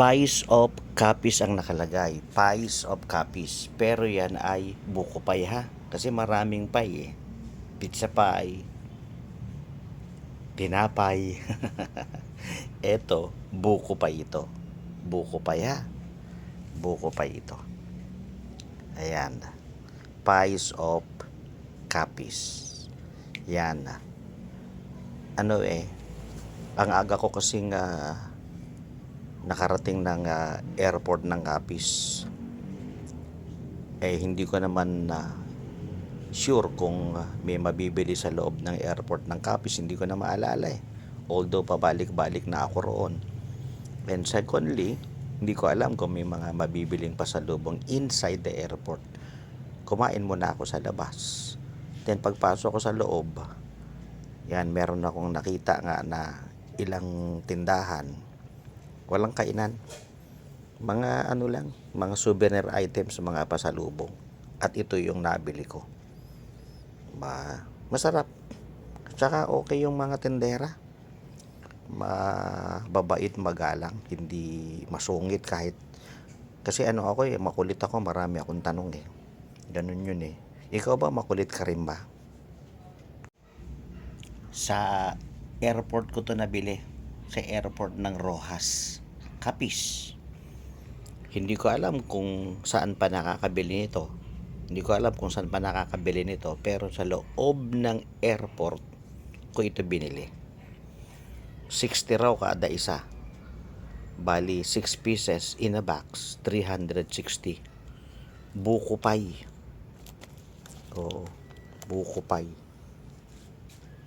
Pies of copies ang nakalagay. Pies of copies. Pero yan ay buko pie ha. Kasi maraming pie eh. Pizza pie. Tinapay. Eto, buko pie ito. Buko pie ha. Buko pie ito. Ayan. Pies of copies. Yan. Ano eh. Ang aga ko kasing nakarating ng airport ng Capiz. Hindi ko naman sure kung may mabibili sa loob ng airport ng Capiz. Hindi ko na maalala eh. Although pabalik-balik na ako roon. And secondly, hindi ko alam kung may mga mabibiling pasalubong inside the airport. Kumain muna ako sa labas. Then pagpasok ko sa loob, yan, meron akong nakita nga na ilang tindahan. Walang kainan. Mga ano lang, mga souvenir items, mga pasalubong. At ito yung nabili ko. Masarap. Tsaka okay yung mga tindera. Mababait, magalang, hindi masungit kahit. Kasi ano ako eh, makulit ako, marami akong tanong eh. Ganun yun eh. Ikaw ba makulit ka rin ba? Sa airport ko to nabili. Sa airport ng Rojas, Capiz. Hindi ko alam kung saan pa nakakabili nito. Pero sa loob ng airport ko ito binili. 60 raw kada isa. Bali 6 pieces in a box, 360. Buko pie. Oo, buko pie.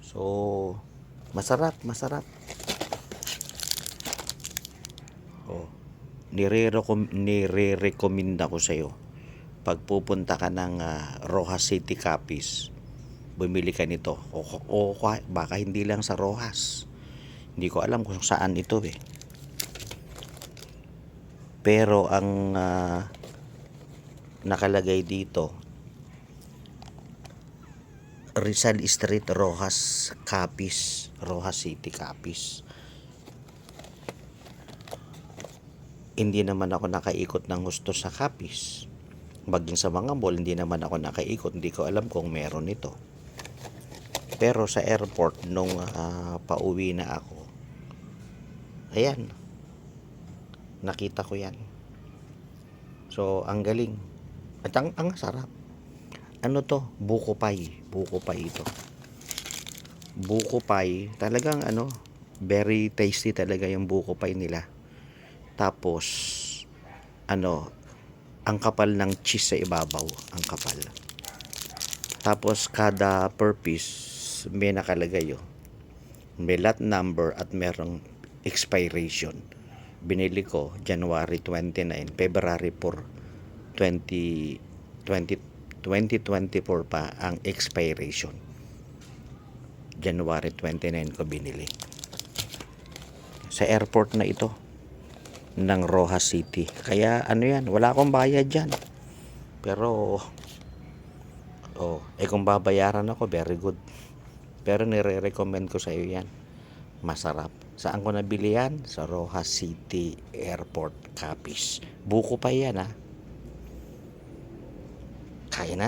So, masarap. Oh, nire-recommend ako sa'yo. Pag pupunta ka ng Rojas City, Capiz, bumili ka nito. O baka hindi lang sa Rojas. Hindi ko alam kung saan ito eh. Pero ang nakalagay dito, Rizal Street, Rojas, Capiz. Rojas City, Capiz. Hindi naman ako nakaikot ng gusto sa Capiz. Maging sa mga mall, hindi naman ako nakaikot. Hindi ko alam kung meron ito. Pero sa airport, nung pauwi na ako, ayan, nakita ko yan. So, ang galing. At ang sarap. Ano to? Buko pie. Buko pie ito. Buko pie, talagang very tasty talaga yung buko pie nila. Tapos, ang kapal ng cheese sa ibabaw. Ang kapal. Tapos, kada per piece, may nakalagay may lot number at merong expiration. Binili ko January 29, February 4, 2024 pa ang expiration. January 29 ko binili. Sa airport na ito ng Rojas City. Kaya yan, wala akong bayad dyan. Pero kung babayaran ako, very good. Pero nire-recommend ko sa iyo yan. Masarap. Saan ko nabili yan? Sa Rojas City Airport, Capiz. Buko pa yan ha. Kaya na.